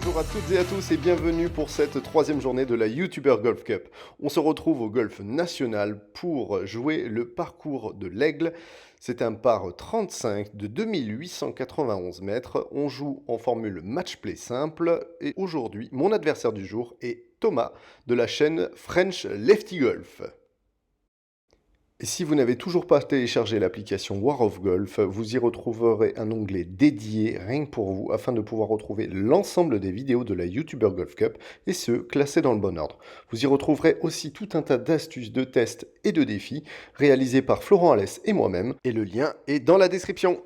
Bonjour à toutes et à tous et bienvenue pour cette troisième journée de la YouTuber Golf Cup. On se retrouve au Golf National pour jouer le parcours de l'Aigle. C'est un par 35 de 2891 mètres. On joue en formule match play simple et aujourd'hui, mon adversaire du jour est Thomas de la chaîne French Lefty Golf. Et si vous n'avez toujours pas téléchargé l'application War of Golf, vous y retrouverez un onglet dédié rien que pour vous afin de pouvoir retrouver l'ensemble des vidéos de la YouTuber Golf Cup et ceux classés dans le bon ordre. Vous y retrouverez aussi tout un tas d'astuces, de tests et de défis réalisés par Florent Alès et moi-même et le lien est dans la description.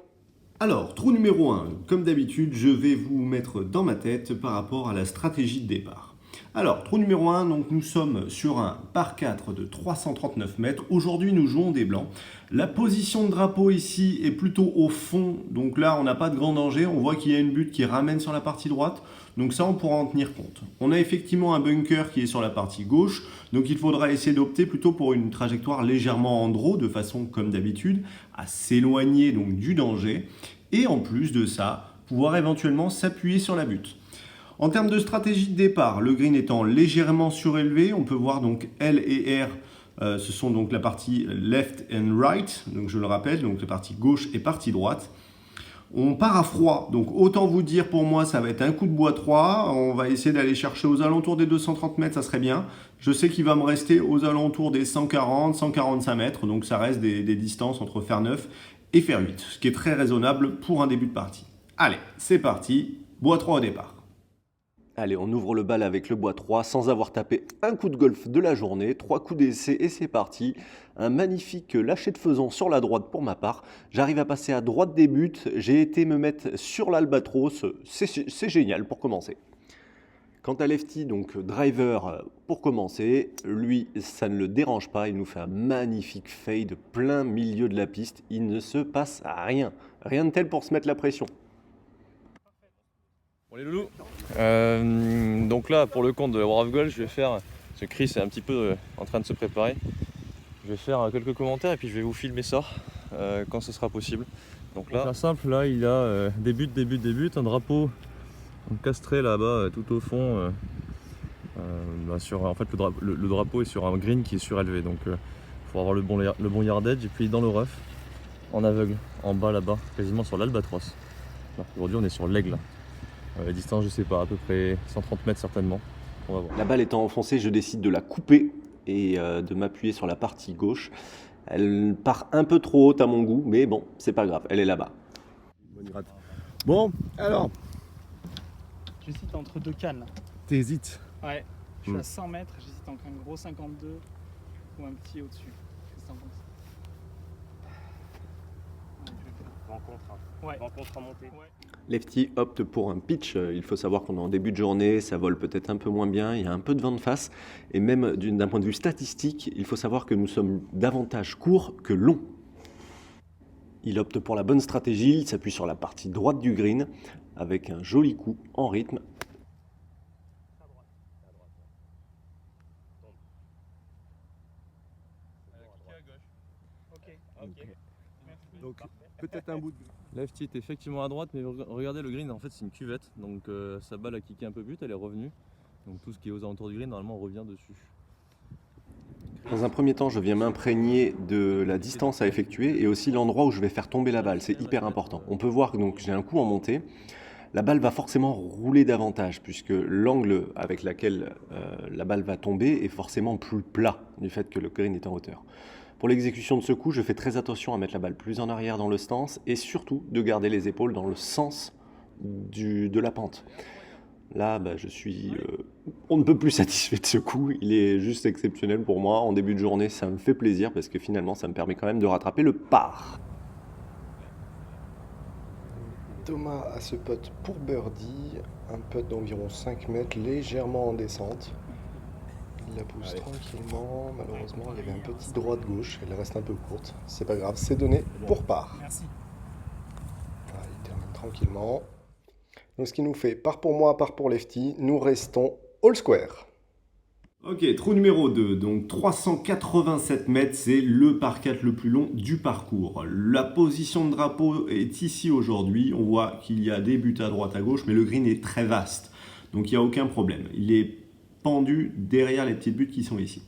Alors, trou numéro 1, comme d'habitude, je vais vous mettre dans ma tête par rapport à la stratégie de départ. Alors, trou numéro 1, donc nous sommes sur un par 4 de 339 mètres. Aujourd'hui, nous jouons des blancs. La position de drapeau ici est plutôt au fond, donc là, on n'a pas de grand danger. On voit qu'il y a une butte qui ramène sur la partie droite, donc ça, on pourra en tenir compte. On a effectivement un bunker qui est sur la partie gauche, donc il faudra essayer d'opter plutôt pour une trajectoire légèrement en draw, de façon, comme d'habitude, à s'éloigner donc du danger. Et en plus de ça, pouvoir éventuellement s'appuyer sur la butte. En termes de stratégie de départ, le green étant légèrement surélevé, on peut voir donc L et R, ce sont donc la partie left and right, donc je le rappelle, donc la partie gauche et partie droite. On part à froid, donc autant vous dire pour moi ça va être un coup de bois 3, on va essayer d'aller chercher aux alentours des 230 mètres, ça serait bien. Je sais qu'il va me rester aux alentours des 140, 145 mètres, donc ça reste des distances entre fer 9 et fer 8, ce qui est très raisonnable pour un début de partie. Allez, c'est parti, bois 3 au départ. Allez, on ouvre le bal avec le bois 3 sans avoir tapé un coup de golf de la journée. 3 coups d'essai et c'est parti. Un magnifique lâcher de faisan sur la droite pour ma part. J'arrive à passer à droite des buts. J'ai été me mettre sur l'albatros. C'est génial pour commencer. Quant à Lefty, donc driver pour commencer, lui, ça ne le dérange pas. Il nous fait un magnifique fade plein milieu de la piste. Il ne se passe rien. Rien de tel pour se mettre la pression. Bon les loulous, donc là pour le compte de War of Golf, je vais faire, parce que Chris est un petit peu en train de se préparer, je vais faire quelques commentaires et puis je vais vous filmer ça quand ce sera possible. Donc là, pour faire simple, là il a des buts, un drapeau castré là-bas tout au fond. En fait le drapeau est sur un green qui est surélevé, donc il faut avoir le bon yardage et puis dans le rough, en aveugle, en bas là-bas, quasiment sur l'albatros. Aujourd'hui on est sur l'aigle. La distance, je sais pas, à peu près 130 mètres certainement. On va voir. La balle étant enfoncée, je décide de la couper et de m'appuyer sur la partie gauche. Elle part un peu trop haute à mon goût, mais bon, c'est pas grave, elle est là-bas. Bonne gratte. Bon, alors, J'hésite entre deux cannes là. t'hésites. Ouais, je suis à 100 mètres, j'hésite entre un gros 52 ou un petit au-dessus. Qu'est-ce que t'en penses? Ouais, je vais faire. Rencontre, hein. Ouais. Rencontre à monter. Ouais. Lefty opte pour un pitch. Il faut savoir qu'on est en début de journée, ça vole peut-être un peu moins bien, il y a un peu de vent de face. Et même d'un point de vue statistique, il faut savoir que nous sommes davantage courts que longs. Il opte pour la bonne stratégie, il s'appuie sur la partie droite du green avec un joli coup en rythme. Ok. Merci. Donc, peut-être un bout de... Lefty est effectivement à droite, mais regardez le green, en fait c'est une cuvette, donc sa balle a kické un peu but, elle est revenue. Donc tout ce qui est aux alentours du green, normalement on revient dessus. Dans un premier temps, je viens m'imprégner de la distance à effectuer et aussi l'endroit où je vais faire tomber la balle, c'est hyper important. On peut voir que donc j'ai un coup en montée. La balle va forcément rouler davantage puisque l'angle avec lequel la balle va tomber est forcément plus plat du fait que le green est en hauteur. Pour l'exécution de ce coup, je fais très attention à mettre la balle plus en arrière dans le stance et surtout de garder les épaules dans le sens de la pente. Là, je suis on ne peut plus satisfait de ce coup, il est juste exceptionnel pour moi. En début de journée, ça me fait plaisir parce que finalement, ça me permet quand même de rattraper le par. Thomas a ce putt pour birdie, un putt d'environ 5 mètres légèrement en descente. Il la pousse tranquillement, malheureusement il y avait un petit droit de gauche, elle reste un peu courte, c'est pas grave, c'est donné pour par. Merci. Voilà, il termine tranquillement. Donc ce qui nous fait par pour moi, par pour Lefty, nous restons all square. Ok, trou numéro 2, donc 387 mètres, c'est le par 4 le plus long du parcours. La position de drapeau est ici aujourd'hui, on voit qu'il y a des buts à droite à gauche, mais le green est très vaste. Donc il n'y a aucun problème. Il est pendu derrière les petites buttes qui sont ici.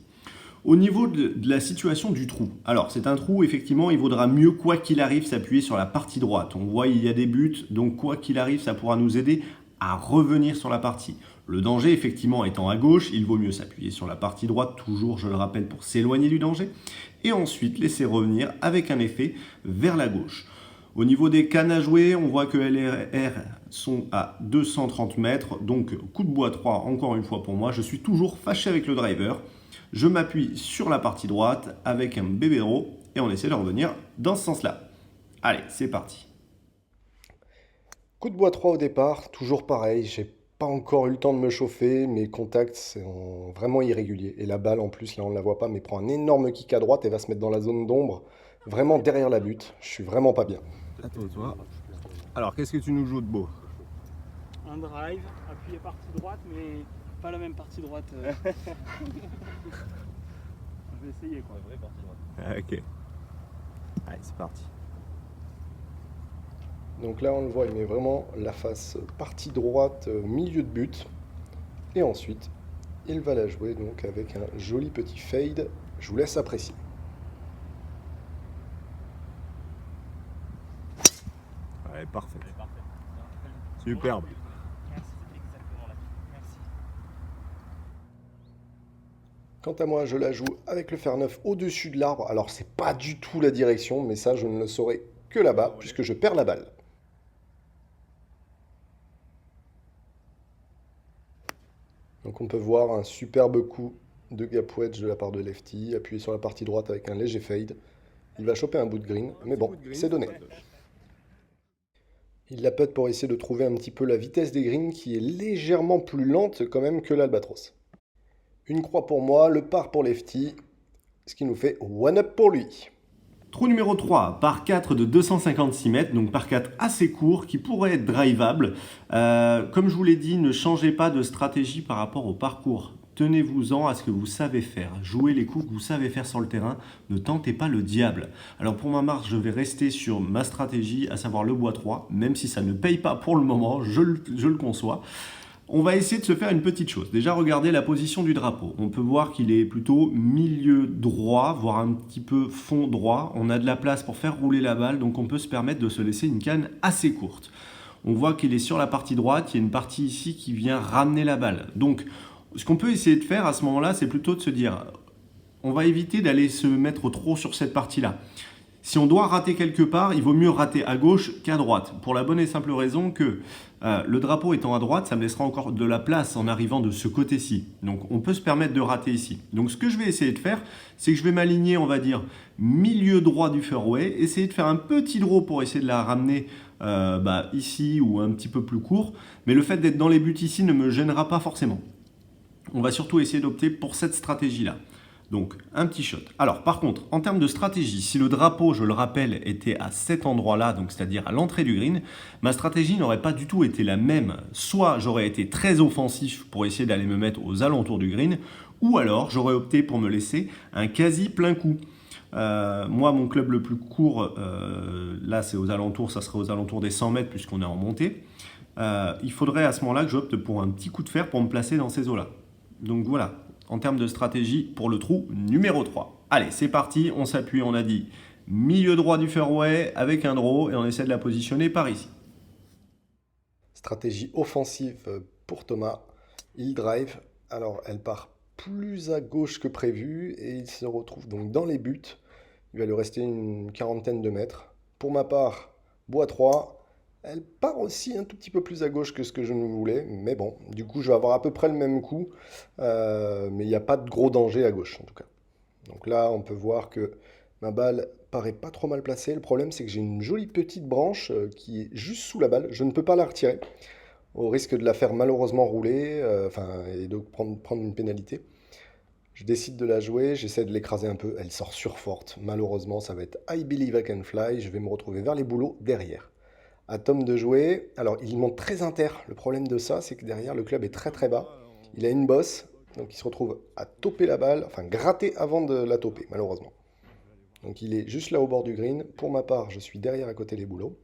Au niveau de la situation du trou, alors c'est un trou, effectivement, il vaudra mieux, quoi qu'il arrive, s'appuyer sur la partie droite. On voit, il y a des buts, donc quoi qu'il arrive, ça pourra nous aider à revenir sur la partie. Le danger, effectivement, étant à gauche, il vaut mieux s'appuyer sur la partie droite, toujours, je le rappelle, pour s'éloigner du danger, et ensuite laisser revenir avec un effet vers la gauche. Au niveau des cannes à jouer, on voit que LR sont à 230 mètres, donc coup de bois 3, encore une fois pour moi, je suis toujours fâché avec le driver. Je m'appuie sur la partie droite avec un bébé draw et on essaie de revenir dans ce sens-là. Allez, c'est parti. Coup de bois 3 au départ, toujours pareil, j'ai pas encore eu le temps de me chauffer, mes contacts sont vraiment irréguliers. Et la balle en plus, là on ne la voit pas, mais prend un énorme kick à droite et va se mettre dans la zone d'ombre, vraiment derrière la butte. Je suis vraiment pas bien. Attends, toi. Alors, qu'est-ce que tu nous joues de beau? Un drive, appuyé partie droite, mais pas la même partie droite. Je vais essayer quoi. La vraie partie droite. Ah, ok. Allez, c'est parti. Donc là on le voit, il met vraiment la face partie droite, milieu de but. Et ensuite, il va la jouer donc avec un joli petit fade. Je vous laisse apprécier. Ouais, parfait. Superbe. Merci, exactement là. Merci. Quant à moi, je la joue avec le fer 9 au-dessus de l'arbre. Alors c'est pas du tout la direction, mais ça je ne le saurai que là-bas, puisque je perds la balle. Donc on peut voir un superbe coup de gap wedge de la part de Lefty, appuyé sur la partie droite avec un léger fade. Il va choper un bout de green, mais bon, c'est donné. Il la putt pour essayer de trouver un petit peu la vitesse des greens qui est légèrement plus lente quand même que l'Albatros. Une croix pour moi, le par pour Lefty, ce qui nous fait one up pour lui. Trou numéro 3, par 4 de 256 mètres, donc par 4 assez court, qui pourrait être drivable. Comme je vous l'ai dit, ne changez pas de stratégie par rapport au parcours. Tenez-vous-en à ce que vous savez faire. Jouez les coups que vous savez faire sur le terrain. Ne tentez pas le diable. Alors pour ma marque, je vais rester sur ma stratégie, à savoir le bois 3, même si ça ne paye pas pour le moment, je le conçois. On va essayer de se faire une petite chose. Déjà, regardez la position du drapeau. On peut voir qu'il est plutôt milieu droit, voire un petit peu fond droit. On a de la place pour faire rouler la balle, donc on peut se permettre de se laisser une canne assez courte. On voit qu'il est sur la partie droite, il y a une partie ici qui vient ramener la balle. Donc, ce qu'on peut essayer de faire à ce moment-là, c'est plutôt de se dire, on va éviter d'aller se mettre trop sur cette partie-là. Si on doit rater quelque part, il vaut mieux rater à gauche qu'à droite. Pour la bonne et simple raison que le drapeau étant à droite, ça me laissera encore de la place en arrivant de ce côté-ci. Donc on peut se permettre de rater ici. Donc ce que je vais essayer de faire, c'est que je vais m'aligner, on va dire, milieu droit du fairway, essayer de faire un petit draw pour essayer de la ramener ici ou un petit peu plus court. Mais le fait d'être dans les buts ici ne me gênera pas forcément. On va surtout essayer d'opter pour cette stratégie-là. Donc, un petit shot. Alors, par contre, en termes de stratégie, si le drapeau, je le rappelle, était à cet endroit-là, donc c'est-à-dire à l'entrée du green, ma stratégie n'aurait pas du tout été la même. Soit j'aurais été très offensif pour essayer d'aller me mettre aux alentours du green, ou alors j'aurais opté pour me laisser un quasi plein coup. Moi, mon club le plus court, là c'est aux alentours, ça serait aux alentours des 100 mètres puisqu'on est en montée. Il faudrait à ce moment-là que j'opte pour un petit coup de fer pour me placer dans ces eaux-là. Donc voilà. En termes de stratégie pour le trou numéro 3. Allez, c'est parti, on s'appuie, on a dit milieu droit du fairway avec un draw et on essaie de la positionner par ici. Stratégie offensive pour Thomas. Il drive, alors elle part plus à gauche que prévu et il se retrouve donc dans les buts. Il va lui rester une quarantaine de mètres. Pour ma part, bois 3. Elle part aussi un tout petit peu plus à gauche que ce que je ne voulais, mais bon, du coup je vais avoir à peu près le même coup, mais il n'y a pas de gros danger à gauche en tout cas. Donc là on peut voir que ma balle paraît pas trop mal placée, le problème c'est que j'ai une jolie petite branche qui est juste sous la balle, je ne peux pas la retirer, au risque de la faire malheureusement rouler, et de prendre une pénalité. Je décide de la jouer, j'essaie de l'écraser un peu, elle sort surforte, malheureusement ça va être I Believe I Can Fly, je vais me retrouver vers les bouleaux derrière. À Tom de jouer. Alors, il monte très inter. Le problème de ça, c'est que derrière, le club est très très bas. Il a une bosse, donc il se retrouve à toper la balle, enfin gratter avant de la toper, malheureusement. Donc il est juste là au bord du green. Pour ma part, je suis derrière à côté des bouleaux.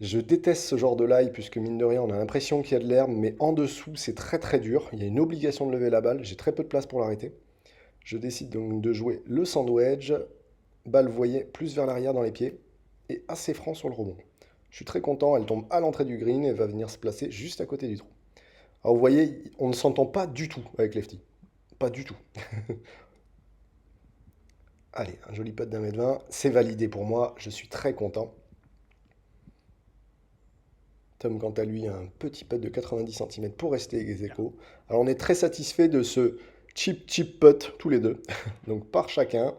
Je déteste ce genre de lie puisque mine de rien on a l'impression qu'il y a de l'herbe, mais en dessous c'est très dur. Il y a une obligation de lever la balle, j'ai très peu de place pour l'arrêter. Je décide donc de jouer le sandwich, balle vous voyez plus vers l'arrière dans les pieds et assez franc sur le rebond. Je suis très content, elle tombe à l'entrée du green et va venir se placer juste à côté du trou. Alors vous voyez, on ne s'entend pas du tout avec Lefty, pas du tout. Allez, un joli putt d'un mètre 20, c'est validé pour moi, je suis très content. Tom, quant à lui, a un petit putt de 90 cm pour rester ex aequo. Alors, on est très satisfait de ce chip putt, tous les deux. Donc, par chacun,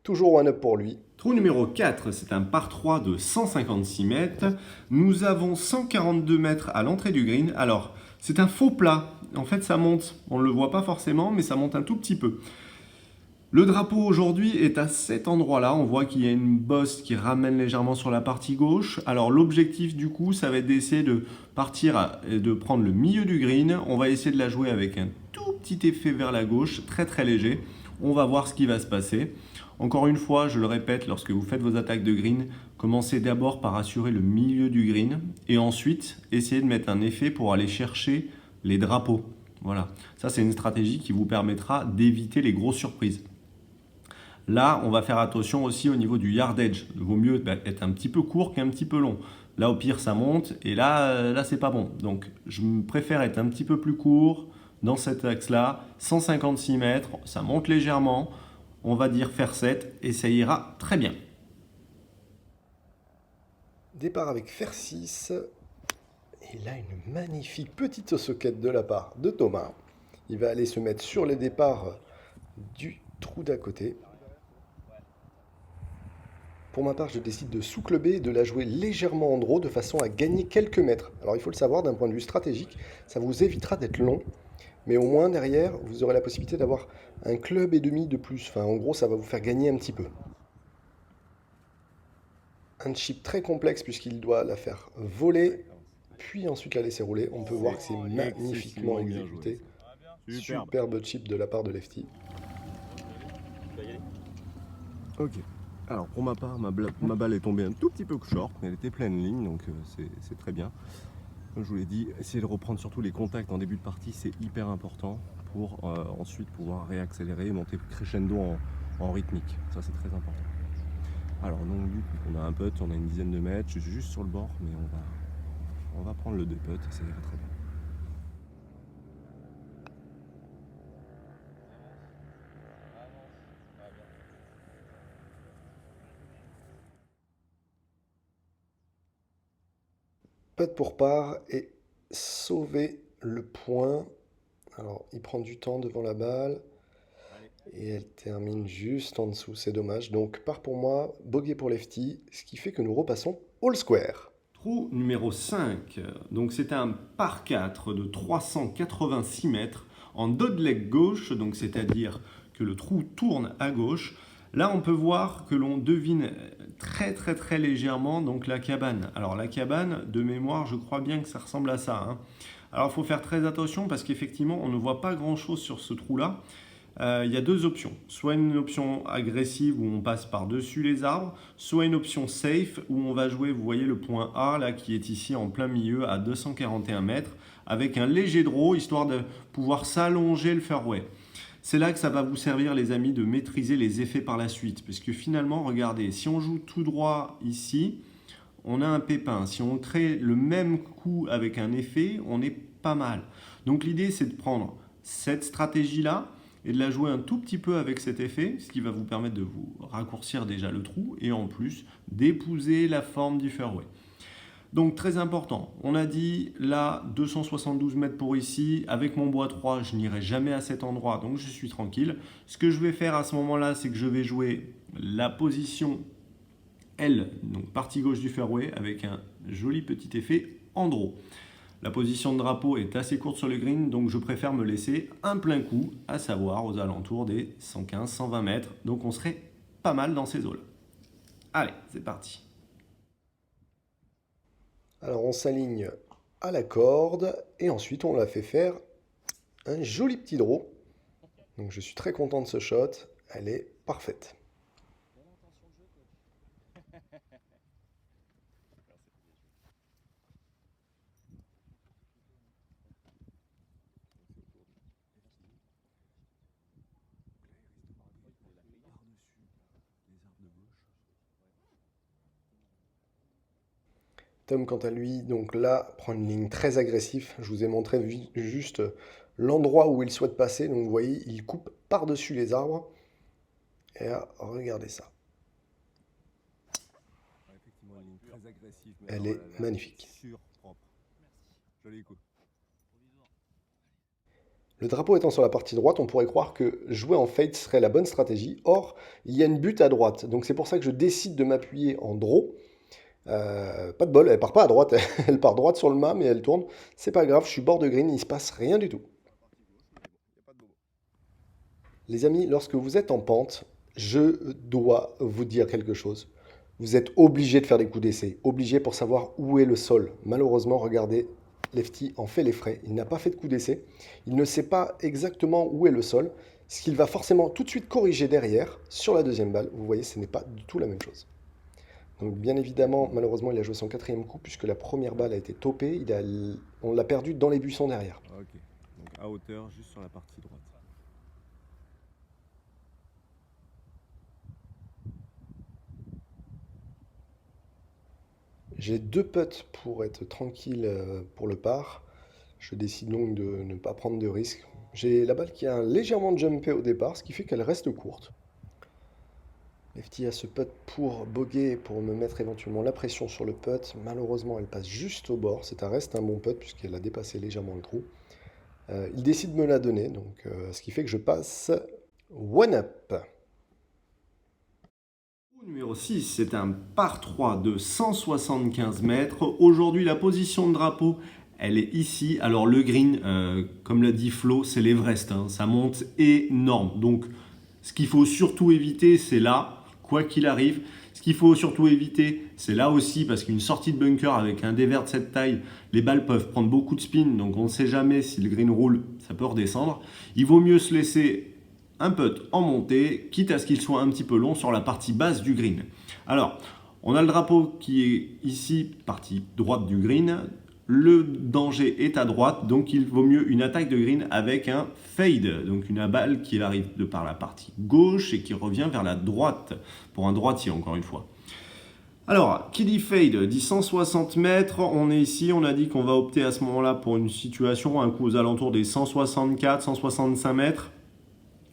toujours one up pour lui. Trou numéro 4, c'est un par 3 de 156 mètres. Nous avons 142 mètres à l'entrée du green. Alors, c'est un faux plat. En fait, ça monte. On ne le voit pas forcément, mais ça monte un tout petit peu. Le drapeau aujourd'hui est à cet endroit-là. On voit qu'il y a une bosse qui ramène légèrement sur la partie gauche. Alors l'objectif du coup, ça va être d'essayer de partir et de prendre le milieu du green. On va essayer de la jouer avec un tout petit effet vers la gauche, très léger. On va voir ce qui va se passer. Encore une fois, je le répète, lorsque vous faites vos attaques de green, commencez d'abord par assurer le milieu du green et ensuite essayez de mettre un effet pour aller chercher les drapeaux. Voilà, ça c'est une stratégie qui vous permettra d'éviter les grosses surprises. Là, on va faire attention aussi au niveau du yardage. Il vaut mieux être un petit peu court qu'un petit peu long. Là, au pire, ça monte et là c'est pas bon. Donc, je préfère être un petit peu plus court dans cet axe-là. 156 mètres, ça monte légèrement. On va dire faire 7 et ça ira très bien. Départ avec fer 6. Et là, une magnifique petite soquette de la part de Thomas. Il va aller se mettre sur les départs du trou d'à côté. Pour ma part, je décide de sous-clubber et de la jouer légèrement en draw de façon à gagner quelques mètres. Alors il faut le savoir, d'un point de vue stratégique, ça vous évitera d'être long, mais au moins derrière, vous aurez la possibilité d'avoir un club et demi de plus. Enfin, en gros, ça va vous faire gagner un petit peu. Un chip très complexe puisqu'il doit la faire voler, puis ensuite la laisser rouler. On peut voir que c'est magnifiquement exécuté. Superbe chip de la part de Lefty. Ok. Alors pour ma part, ma balle est tombée un tout petit peu short, mais elle était pleine ligne, donc c'est très bien. Comme je vous l'ai dit, essayer de reprendre surtout les contacts en début de partie, c'est hyper important pour ensuite pouvoir réaccélérer et monter crescendo en rythmique. Ça c'est très important. Alors donc du coup, on a un putt, on a une dizaine de mètres, je suis juste sur le bord, mais on va prendre le 2 putts et ça ira très bien. Putt pour part et sauver le point. Alors, il prend du temps devant la balle. Et elle termine juste en dessous, c'est dommage. Donc, part pour moi, bogey pour Lefty, ce qui fait que nous repassons all square. Trou numéro 5, donc c'est un par 4 de 386 mètres en dodleg gauche, donc c'est-à-dire que le trou tourne à gauche. Là, on peut voir que l'on devine très légèrement donc la cabane. Alors la cabane, de mémoire, je crois bien que ça ressemble à ça, hein. Alors il faut faire très attention parce qu'effectivement, on ne voit pas grand-chose sur ce trou-là. Il y a deux options, soit une option agressive où on passe par-dessus les arbres, soit une option safe où on va jouer, vous voyez le point A là qui est ici en plein milieu à 241 mètres avec un léger draw histoire de pouvoir s'allonger le fairway. C'est là que ça va vous servir les amis de maîtriser les effets par la suite parce que finalement regardez, si on joue tout droit ici, on a un pépin. Si on crée le même coup avec un effet, on est pas mal. Donc l'idée c'est de prendre cette stratégie là et de la jouer un tout petit peu avec cet effet, ce qui va vous permettre de vous raccourcir déjà le trou et en plus d'épouser la forme du fairway. Donc très important, on a dit là 272 mètres pour ici, avec mon bois 3 je n'irai jamais à cet endroit donc je suis tranquille. Ce que je vais faire à ce moment là c'est que je vais jouer la position L, donc partie gauche du fairway avec un joli petit effet en draw. La position de drapeau est assez courte sur le green, donc je préfère me laisser un plein coup, à savoir aux alentours des 115-120 mètres. Donc on serait pas mal dans ces eaux-là. Allez, c'est parti. Alors on s'aligne à la corde et ensuite on la fait faire un joli petit draw. Donc je suis très content de ce shot, elle est parfaite. Tom, quant à lui, donc là, prend une ligne très agressive. Je vous ai montré juste l'endroit où il souhaite passer. Donc vous voyez, il coupe par-dessus les arbres. Et là, regardez ça. Elle est magnifique. Le drapeau étant sur la partie droite, on pourrait croire que jouer en fade serait la bonne stratégie. Or, il y a une butte à droite. Donc c'est pour ça que je décide de m'appuyer en draw. Pas de bol, elle part pas à droite, elle part droite sur le mât, mais elle tourne. C'est pas grave, je suis bord de green, il se passe rien du tout. Les amis, lorsque vous êtes en pente, je dois vous dire quelque chose. Vous êtes obligé de faire des coups d'essai, obligé pour savoir où est le sol. Malheureusement, regardez, Lefty en fait les frais. Il n'a pas fait de coup d'essai. Il ne sait pas exactement où est le sol, ce qu'il va forcément tout de suite corriger derrière sur la deuxième balle. Vous voyez, ce n'est pas du tout la même chose. Donc bien évidemment, malheureusement, il a joué son 4e coup puisque la première balle a été topée. On l'a perdu dans les buissons derrière. Ok, donc à hauteur, juste sur la partie droite. J'ai 2 putts pour être tranquille pour le par. Je décide donc de ne pas prendre de risques. J'ai la balle qui a légèrement jumpé au départ, ce qui fait qu'elle reste courte. Lefty a ce putt pour boguer, pour me mettre éventuellement la pression sur le putt. Malheureusement, elle passe juste au bord. Reste un bon putt puisqu'elle a dépassé légèrement le trou. Il décide de me la donner, donc ce qui fait que je passe one up. Numéro 6, c'est un par 3 de 175 mètres. Aujourd'hui, la position de drapeau, elle est ici. Alors le green, comme l'a dit Flo, c'est l'Everest. Hein. Ça monte énorme. Donc ce qu'il faut surtout éviter, c'est là, quoi qu'il arrive. Ce qu'il faut surtout éviter, c'est là aussi, parce qu'une sortie de bunker avec un dévers de cette taille, les balles peuvent prendre beaucoup de spin. Donc on ne sait jamais si le green roule, ça peut redescendre. Il vaut mieux se laisser un putt en montée, quitte à ce qu'il soit un petit peu long sur la partie basse du green. Alors, on a le drapeau qui est ici, partie droite du green. Le danger est à droite, donc il vaut mieux une attaque de green avec un fade. Donc une balle qui arrive de par la partie gauche et qui revient vers la droite, pour un droitier encore une fois. Alors, qui dit fade dit 160 mètres. On est ici, on a dit qu'on va opter à ce moment-là pour une situation, un coup aux alentours des 164, 165 mètres.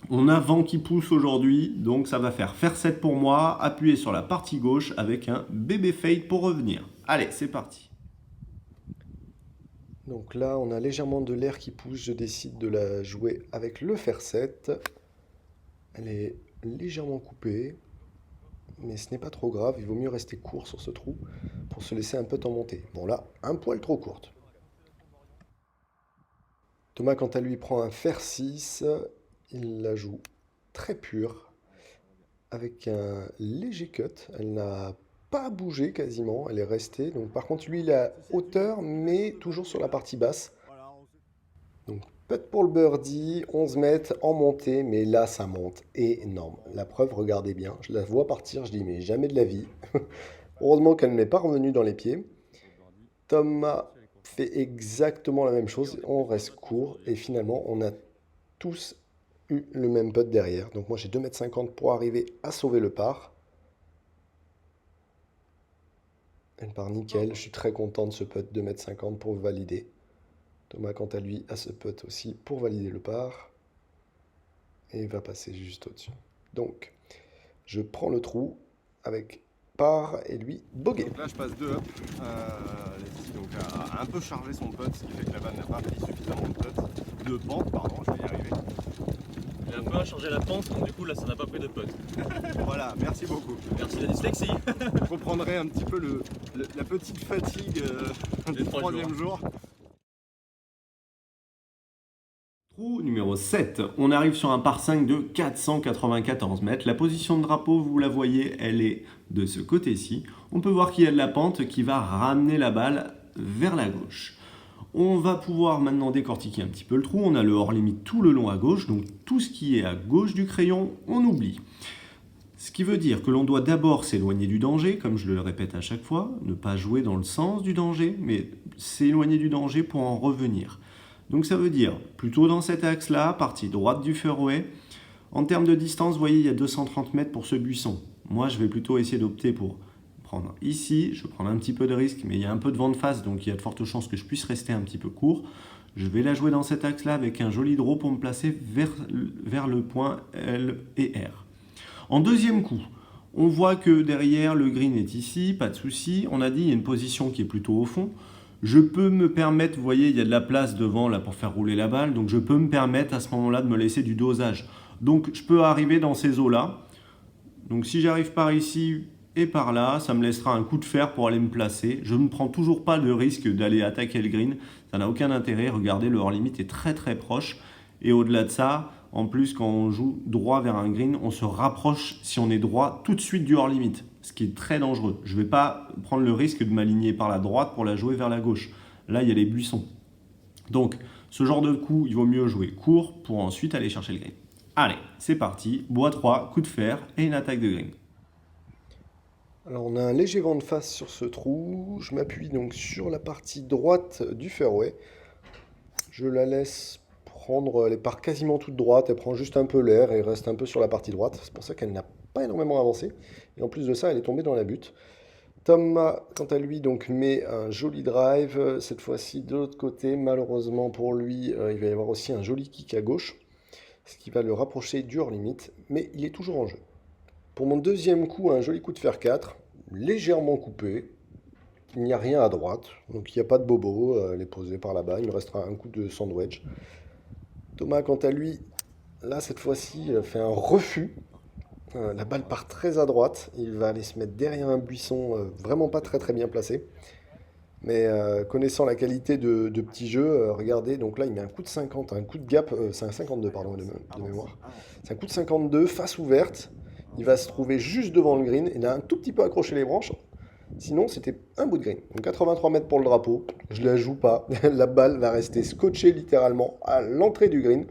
On a vent qui pousse aujourd'hui, donc ça va faire 7 pour moi, appuyer sur la partie gauche avec un bébé fade pour revenir. Allez, c'est parti. Donc là, on a légèrement de l'air qui pousse, je décide de la jouer avec le fer 7. Elle est légèrement coupée, mais ce n'est pas trop grave, il vaut mieux rester court sur ce trou pour se laisser un peu en montée. Bon là, un poil trop courte. Thomas, quant à lui, prend un fer 6. Il la joue très pure, avec un léger cut. Elle n'a pas bougé quasiment, elle est restée. Donc, par contre, lui, il a hauteur, mais toujours sur la partie basse. Donc, putt pour le birdie, 11 mètres en montée, mais là, ça monte énorme. La preuve, regardez bien, je la vois partir, je dis, mais jamais de la vie. Heureusement qu'elle ne m'est pas revenue dans les pieds. Thomas fait exactement la même chose, on reste court, et finalement, on a tous eu le même putt derrière. Donc moi j'ai 2,50 m pour arriver à sauver le par. Elle part nickel, je suis très content de ce putt 2,50 m pour valider. Thomas quant à lui a ce putt aussi pour valider le par. Et il va passer juste au-dessus. Donc je prends le trou avec par et lui bogey. Donc là je passe 2 up. Lefty donc a un peu chargé son putt, ce qui fait que la balle n'a pas pris suffisamment de pente, pardon, je vais y arriver. Il a un peu changé la pente, donc du coup là ça n'a pas pris de putt. Voilà, merci beaucoup. Merci la dyslexie. Vous comprendrez un petit peu la petite fatigue du 3e jour. Trou numéro 7. On arrive sur un par 5 de 494 mètres. La position de drapeau, vous la voyez, elle est de ce côté-ci. On peut voir qu'il y a de la pente qui va ramener la balle vers la gauche. On va pouvoir maintenant décortiquer un petit peu le trou. On a le hors-limite tout le long à gauche, donc tout ce qui est à gauche du crayon, on oublie. Ce qui veut dire que l'on doit d'abord s'éloigner du danger, comme je le répète à chaque fois, ne pas jouer dans le sens du danger, mais s'éloigner du danger pour en revenir. Donc ça veut dire plutôt dans cet axe-là, partie droite du fairway. En termes de distance, vous voyez, il y a 230 mètres pour ce buisson. Moi, je vais plutôt essayer d'opter pour prendre ici. Je vais prendre un petit peu de risque, mais il y a un peu de vent de face, donc il y a de fortes chances que je puisse rester un petit peu court. Je vais la jouer dans cet axe-là avec un joli draw pour me placer vers le point L et R. En deuxième coup, on voit que derrière, le green est ici, pas de souci. On a dit il y a une position qui est plutôt au fond. Je peux me permettre, vous voyez, il y a de la place devant là pour faire rouler la balle, donc je peux me permettre à ce moment-là de me laisser du dosage. Donc je peux arriver dans ces eaux-là. Donc si j'arrive par ici et par là, ça me laissera un coup de fer pour aller me placer. Je ne prends toujours pas le risque d'aller attaquer le green, ça n'a aucun intérêt. Regardez, le hors-limit est très très proche. Et au-delà de ça, en plus quand on joue droit vers un green, on se rapproche, si on est droit, tout de suite du hors-limit, ce qui est très dangereux. Je ne vais pas prendre le risque de m'aligner par la droite pour la jouer vers la gauche. Là, il y a les buissons. Donc, ce genre de coup, il vaut mieux jouer court pour ensuite aller chercher le green. Allez, c'est parti. Bois 3, coup de fer et une attaque de green. Alors on a un léger vent de face sur ce trou. Je m'appuie donc sur la partie droite du fairway. Je la laisse prendre, elle part quasiment toute droite, elle prend juste un peu l'air et reste un peu sur la partie droite. C'est pour ça qu'elle n'a pas énormément avancé. Et en plus de ça, elle est tombée dans la butte. Thomas, quant à lui, donc met un joli drive. Cette fois-ci de l'autre côté, malheureusement pour lui, il va y avoir aussi un joli kick à gauche, ce qui va le rapprocher du hors-limit, mais il est toujours en jeu. Pour mon deuxième coup, un joli coup de fer 4, légèrement coupé. Il n'y a rien à droite, donc il n'y a pas de bobo, elle est posée par là-bas. Il me restera un coup de sandwich. Thomas, quant à lui, là cette fois-ci, fait un refus. La balle part très à droite. Il va aller se mettre derrière un buisson vraiment pas très très bien placé. Mais connaissant la qualité de petit jeu, regardez, donc là il met un coup de 50, un coup de gap, c'est un 52 pardon de mémoire. C'est un coup de 52, face ouverte. Il va se trouver juste devant le green. Il a un tout petit peu accroché les branches. Sinon, c'était un bout de green. Donc 83 mètres pour le drapeau. Je ne la joue pas. La balle va rester scotchée littéralement à l'entrée du green.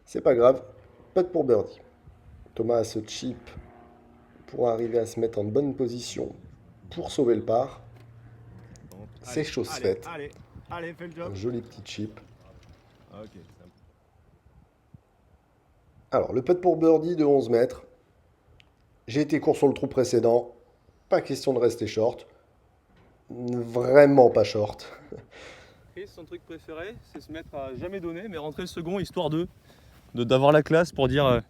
C'est pas grave. Putt pour birdie. Thomas a ce chip pour arriver à se mettre en bonne position pour sauver le par. C'est chose faite. Allez, fais le job. Un joli petit chip. Ok. Alors, le putt pour birdie de 11 mètres. J'ai été court sur le trou précédent. Pas question de rester short. Vraiment pas short. Chris, son truc préféré, c'est se mettre à jamais donner, mais rentrer le second, histoire d'avoir la classe pour dire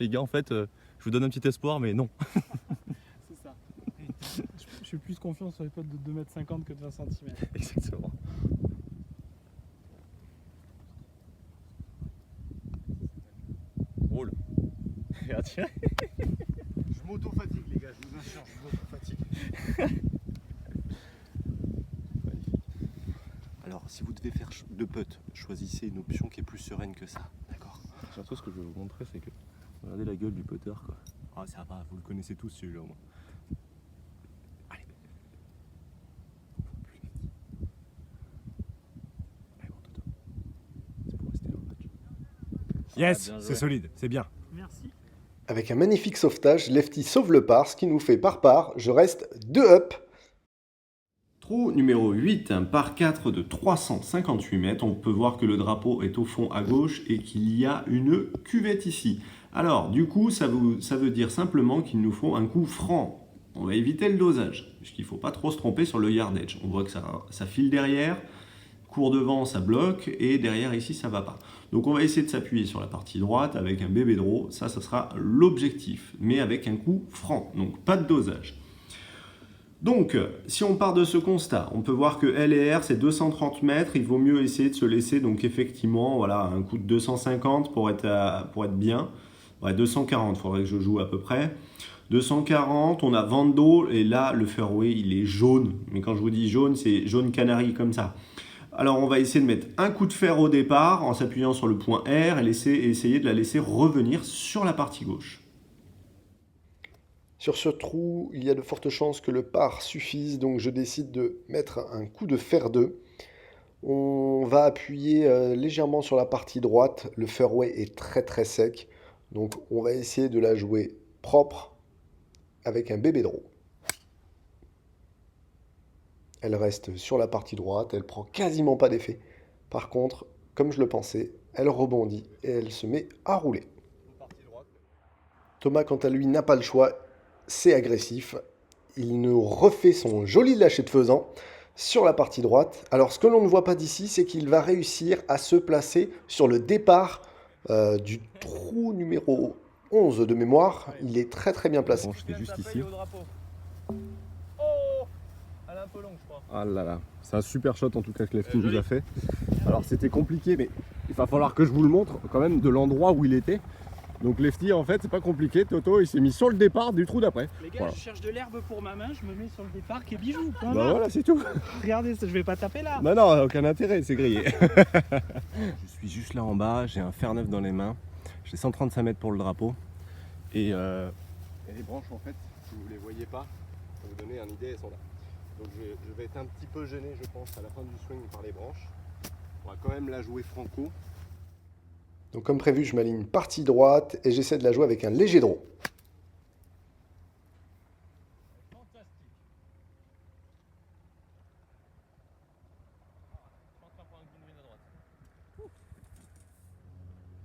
les gars, en fait, je vous donne un petit espoir, mais non. C'est ça. Je suis plus confiant sur les potes de 2,50 m que de 20 cm. Exactement. Roule. Et tiens. Je m'auto-fatigue, les gars, je vous assure, je m'auto-fatigue. Alors, si vous devez faire deux putts, choisissez une option qui est plus sereine que ça. D'accord. Surtout, ce que je vais vous montrer, c'est que regardez la gueule du putter, quoi. Ah, ça va, vous le connaissez tous celui-là au moins. Allez. Allez, bon, Toto. C'est pour rester dans le match. Yes, bien joué. c'est solide, c'est bien. Merci. Avec un magnifique sauvetage, Lefty sauve le par, ce qui nous fait par. Je reste 2 up. Trou numéro 8, un par 4 de 358 mètres. On peut voir que le drapeau est au fond à gauche et qu'il y a une cuvette ici. Alors, du coup, ça veut dire simplement qu'il nous faut un coup franc. On va éviter le dosage, puisqu'il ne faut pas trop se tromper sur le yardage. On voit que ça file derrière, court devant, ça bloque, et derrière ici, ça ne va pas. Donc on va essayer de s'appuyer sur la partie droite avec un bébé draw. Ça sera l'objectif, mais avec un coup franc, donc pas de dosage. Donc, si on part de ce constat, on peut voir que L et R, c'est 230 mètres. Il vaut mieux essayer de se laisser, donc effectivement, voilà, un coup de 250 pour être bien. Ouais, 240, il faudrait que je joue à peu près. 240, on a vent d'eau, et là, le fairway, il est jaune. Mais quand je vous dis jaune, c'est jaune canari comme ça. Alors, on va essayer de mettre un coup de fer au départ, en s'appuyant sur le point R, et essayer de la laisser revenir sur la partie gauche. Sur ce trou, il y a de fortes chances que le par suffise, donc je décide de mettre un coup de fer 2. On va appuyer légèrement sur la partie droite. Le fairway est très très sec, donc on va essayer de la jouer propre avec un bébé draw. Elle reste sur la partie droite, elle prend quasiment pas d'effet. Par contre, comme je le pensais, elle rebondit et elle se met à rouler. Thomas, quant à lui, n'a pas le choix. c'est agressif. Il nous refait son joli lâcher de faisan sur la partie droite. Alors ce que l'on ne voit pas d'ici, c'est qu'il va réussir à se placer sur le départ du trou numéro 11 de mémoire. Il est très très bien placé. Bon, je fais juste ici. Oh, elle est un peu longue, je crois. Ah là là, c'est un super shot en tout cas que Lefty nous a fait. Alors c'était compliqué, mais il va falloir que je vous le montre quand même de l'endroit où il était. Donc Lefty, en fait, c'est pas compliqué. Toto, il s'est mis sur le départ du trou d'après. Les gars, Voilà. je cherche de l'herbe pour ma main, je me mets sur le départ qui est bijou. Point Bah barre. voilà, c'est tout. Regardez, je vais pas taper là. Bah non, aucun intérêt, c'est grillé. Je suis juste là en bas, j'ai un fer neuf dans les mains, j'ai 135 mètres pour le drapeau. Et les branches, en fait, si vous les voyez pas, pour vous donner une idée, elles sont là. Donc je vais être un petit peu gêné, je pense, à la fin du swing par les branches. On va quand même la jouer franco. Donc comme prévu, je m'aligne partie droite et j'essaie de la jouer avec un léger draw.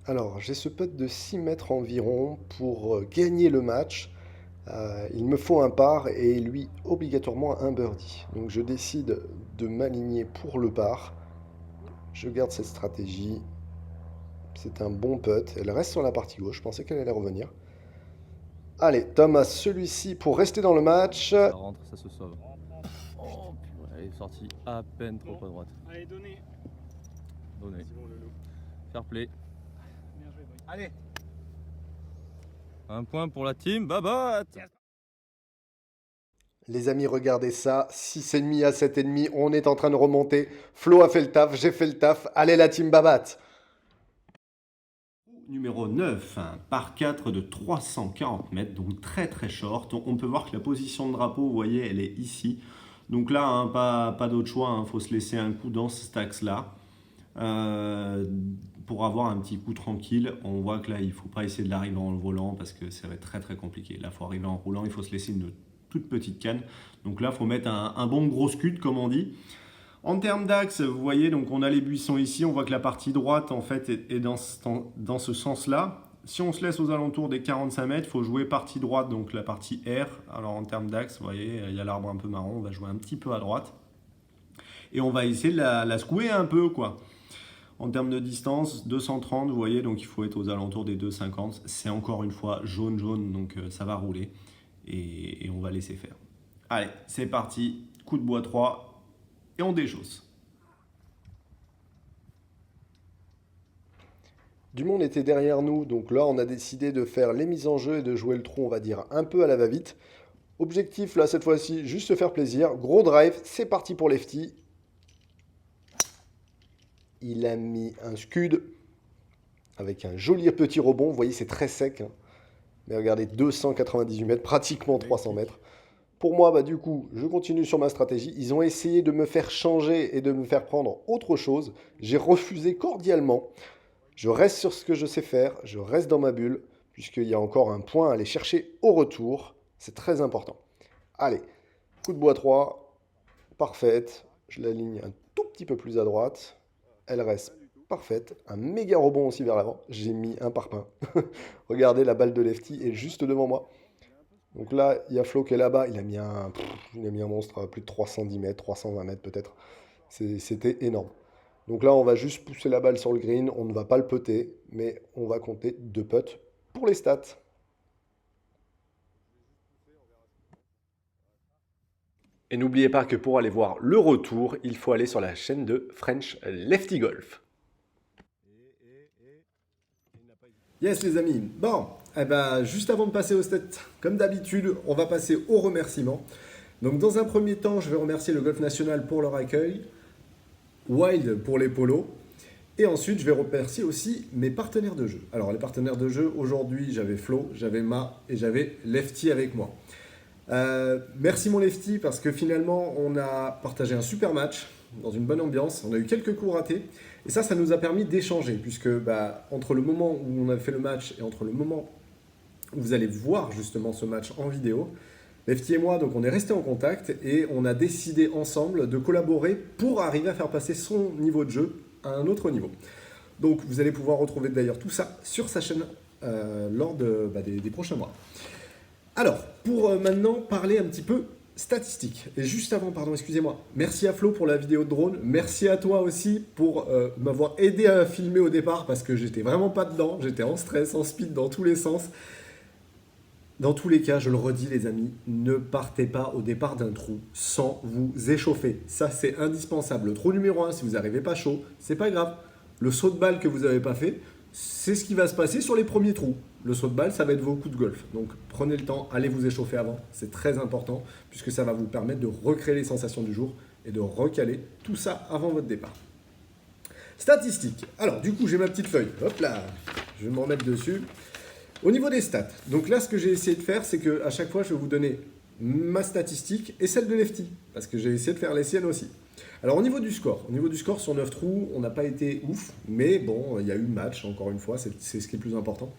Alors j'ai ce putt de 6 mètres environ pour gagner le match. Il me faut un par et lui obligatoirement un birdie. Donc je décide de m'aligner pour le par. Je garde cette stratégie. C'est un bon putt. Elle reste sur la partie gauche. Je pensais qu'elle allait revenir. Allez, Tom a celui-ci pour rester dans le match. Ça rentre, ça se sauve. Oh, purée, elle est sortie à peine trop à droite. Allez, donnez. Donné. Fair play. Bien joué, boy. Allez. Un point pour la team Babat. Les amis, regardez ça. 6,5 à 7,5. On est en train de remonter. Flo a fait le taf. J'ai fait le taf. Allez, la team Babat. Numéro 9, un par 4 de 340 mètres, donc très très short. On peut voir que la position de drapeau, vous voyez, elle est ici. Donc là, hein, pas d'autre choix, faut se laisser un coup dans ce axe-là. Pour avoir un petit coup tranquille, on voit que là, il ne faut pas essayer de l'arriver en le volant parce que ça va être très très compliqué. Là, il faut arriver en roulant, il faut se laisser une toute petite canne. Donc là, il faut mettre un bon gros scud, comme on dit. En termes d'axe, vous voyez, donc on a les buissons ici, on voit que la partie droite en fait est dans ce sens-là. Si on se laisse aux alentours des 45 mètres, il faut jouer partie droite, donc la partie R. Alors en termes d'axe, vous voyez, il y a l'arbre un peu marron, on va jouer un petit peu à droite. Et on va essayer de la secouer un peu, quoi. En termes de distance, 230, vous voyez, donc il faut être aux alentours des 250. C'est encore une fois jaune, donc ça va rouler. Et on va laisser faire. Allez, c'est parti, coup de bois 3. Et on déchausse. Du monde était derrière nous, donc là on a décidé de faire les mises en jeu et de jouer le trou, on va dire, un peu à la va-vite. Objectif là cette fois-ci, juste se faire plaisir. Gros drive, c'est parti pour Lefty. Il a mis un scud avec un joli petit rebond. Vous voyez, c'est très sec. Hein. Mais regardez, 298 mètres, pratiquement 300 mètres. Pour moi, bah, du coup, je continue sur ma stratégie. Ils ont essayé de me faire changer et de me faire prendre autre chose. J'ai refusé cordialement. Je reste sur ce que je sais faire. Je reste dans ma bulle, puisqu'il y a encore un point à aller chercher au retour. C'est très important. Allez, coup de bois 3. Parfaite. Je l'aligne un tout petit peu plus à droite. Elle reste parfaite. Un méga rebond aussi vers l'avant. J'ai mis un parpaing. Regardez, la balle de Lefty est juste devant moi. Donc là, il y a Flo qui est là-bas. Il a mis un monstre à plus de 310 mètres, 320 mètres peut-être. C'était énorme. Donc là, on va juste pousser la balle sur le green. On ne va pas le putter, mais on va compter 2 putts pour les stats. Et n'oubliez pas que pour aller voir le retour, il faut aller sur la chaîne de French Lefty Golf. Yes les amis, bon, eh ben, juste avant de passer au stats, comme d'habitude, on va passer aux remerciements. Donc dans un premier temps, je vais remercier le Golf National pour leur accueil, Wild pour les polos, et ensuite je vais remercier aussi mes partenaires de jeu. Alors les partenaires de jeu, aujourd'hui j'avais Flo, j'avais Ma et j'avais Lefty avec moi. Merci mon Lefty parce que finalement on a partagé un super match dans une bonne ambiance, on a eu quelques coups ratés et ça nous a permis d'échanger puisque entre le moment où on a fait le match et entre le moment où vous allez voir justement ce match en vidéo, Lefty et moi donc on est restés en contact et on a décidé ensemble de collaborer pour arriver à faire passer son niveau de jeu à un autre niveau. Donc vous allez pouvoir retrouver d'ailleurs tout ça sur sa chaîne lors des prochains mois. Alors, pour maintenant parler un petit peu statistiques. Et juste avant, pardon, excusez-moi. Merci à Flo pour la vidéo de drone. Merci à toi aussi pour m'avoir aidé à filmer au départ parce que j'étais vraiment pas dedans. J'étais en stress, en speed dans tous les sens. Dans tous les cas, je le redis les amis, ne partez pas au départ d'un trou sans vous échauffer. Ça, c'est indispensable. Le trou numéro 1, si vous n'arrivez pas chaud, c'est pas grave. Le saut de balle que vous n'avez pas fait, c'est ce qui va se passer sur les premiers trous. Le saut de balle, ça va être vos coups de golf. Donc prenez le temps, allez vous échauffer avant. C'est très important puisque ça va vous permettre de recréer les sensations du jour et de recaler tout ça avant votre départ. Statistiques. Alors du coup, j'ai ma petite feuille. Hop là, je vais m'en remettre dessus. Au niveau des stats, donc là ce que j'ai essayé de faire, c'est qu'à chaque fois je vais vous donner ma statistique et celle de Lefty, parce que j'ai essayé de faire les siennes aussi. Alors au niveau du score sur 9 trous, on n'a pas été ouf, mais bon, il y a eu match, encore une fois, c'est ce qui est le plus important.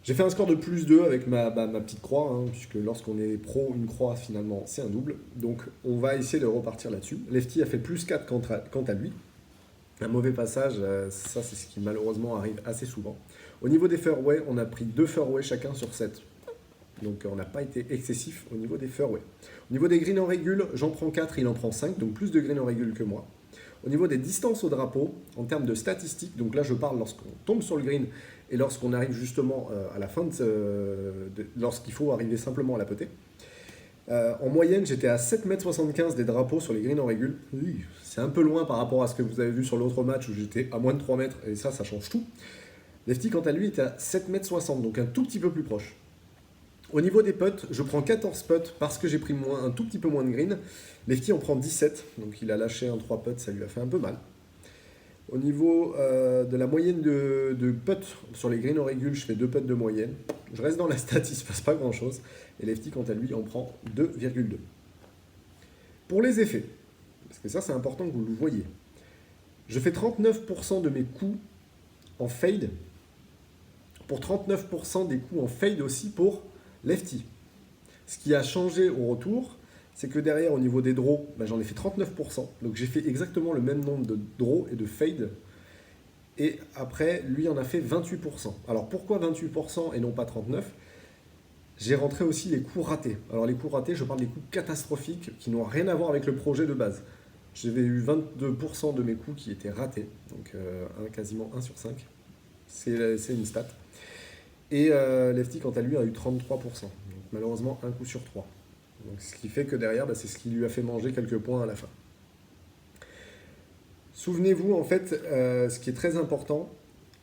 J'ai fait un score de plus 2 avec ma petite croix, hein, puisque lorsqu'on est pro, une croix finalement c'est un double, donc on va essayer de repartir là-dessus. Lefty a fait plus 4 quant à lui. Un mauvais passage, ça c'est ce qui malheureusement arrive assez souvent. Au niveau des fairways, on a pris 2 fairways chacun sur 7. Donc on n'a pas été excessif au niveau des fairways. Au niveau des greens en régule, j'en prends 4, il en prend 5, donc plus de greens en régule que moi. Au niveau des distances au drapeau, en termes de statistiques, donc là je parle lorsqu'on tombe sur le green et lorsqu'on arrive justement à la fin, lorsqu'il faut arriver simplement à la potée. En moyenne, j'étais à 7,75 m des drapeaux sur les greens en régule. Oui, c'est un peu loin par rapport à ce que vous avez vu sur l'autre match où j'étais à moins de 3 mètres, et ça change tout. Lefty, quant à lui, était à 7,60 m, donc un tout petit peu plus proche. Au niveau des putts, je prends 14 putts parce que j'ai pris un tout petit peu moins de green. Lefty en prend 17, donc il a lâché un 3 putts, ça lui a fait un peu mal. Au niveau de la moyenne de putts sur les greens en régule, je fais 2 putts de moyenne. Je reste dans la stat, il ne se passe pas grand-chose. Et Lefty, quant à lui, en prend 2,2. Pour les effets, parce que ça c'est important que vous le voyez, je fais 39% de mes coups en fade, pour 39% des coups en fade aussi pour Lefty. Ce qui a changé au retour, c'est que derrière, au niveau des draws, j'en ai fait 39%. Donc j'ai fait exactement le même nombre de draws et de fade. Et après, lui en a fait 28%. Alors pourquoi 28% et non pas 39%? J'ai rentré aussi les coups ratés. Alors les coups ratés, je parle des coups catastrophiques qui n'ont rien à voir avec le projet de base. J'avais eu 22% de mes coups qui étaient ratés. Donc quasiment 1 sur 5. C'est une stat. Et Lefty, quant à lui, a eu 33%. Donc, malheureusement, 1 coup sur 3. Donc, ce qui fait que derrière, c'est ce qui lui a fait manger quelques points à la fin. Souvenez-vous, en fait, ce qui est très important,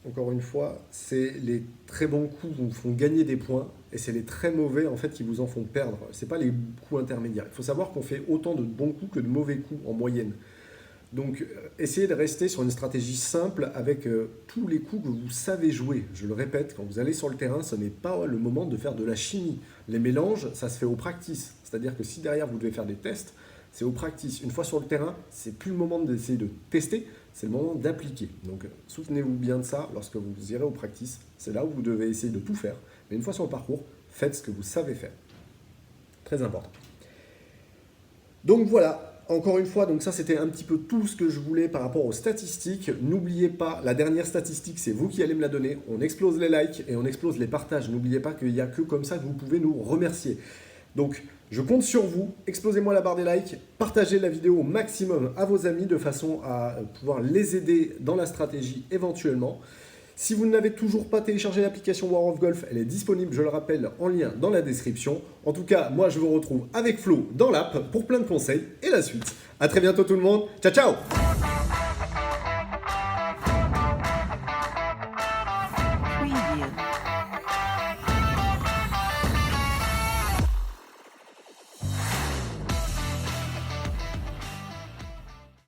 encore une fois, c'est les très bons coups qui vous font gagner des points et c'est les très mauvais, en fait, qui vous en font perdre. Ce n'est pas les coups intermédiaires. Il faut savoir qu'on fait autant de bons coups que de mauvais coups en moyenne. Donc, essayez de rester sur une stratégie simple avec tous les coups que vous savez jouer. Je le répète, quand vous allez sur le terrain, ce n'est pas le moment de faire de la chimie. Les mélanges, ça se fait au practice. C'est-à-dire que si derrière vous devez faire des tests, c'est au practice. Une fois sur le terrain, c'est plus le moment d'essayer de tester, c'est le moment d'appliquer. Donc, souvenez-vous bien de ça lorsque vous irez au practice. C'est là où vous devez essayer de tout faire. Mais une fois sur le parcours, faites ce que vous savez faire. Très important. Donc voilà. Encore une fois, donc ça c'était un petit peu tout ce que je voulais par rapport aux statistiques. N'oubliez pas, la dernière statistique, c'est vous qui allez me la donner. On explose les likes et on explose les partages. N'oubliez pas qu'il n'y a que comme ça que vous pouvez nous remercier. Donc, je compte sur vous. Explosez-moi la barre des likes. Partagez la vidéo au maximum à vos amis de façon à pouvoir les aider dans la stratégie éventuellement. Si vous n'avez toujours pas téléchargé l'application War of Golf, elle est disponible, je le rappelle, en lien dans la description. En tout cas, moi je vous retrouve avec Flo dans l'app pour plein de conseils et la suite. A très bientôt tout le monde. Ciao, ciao! Preview.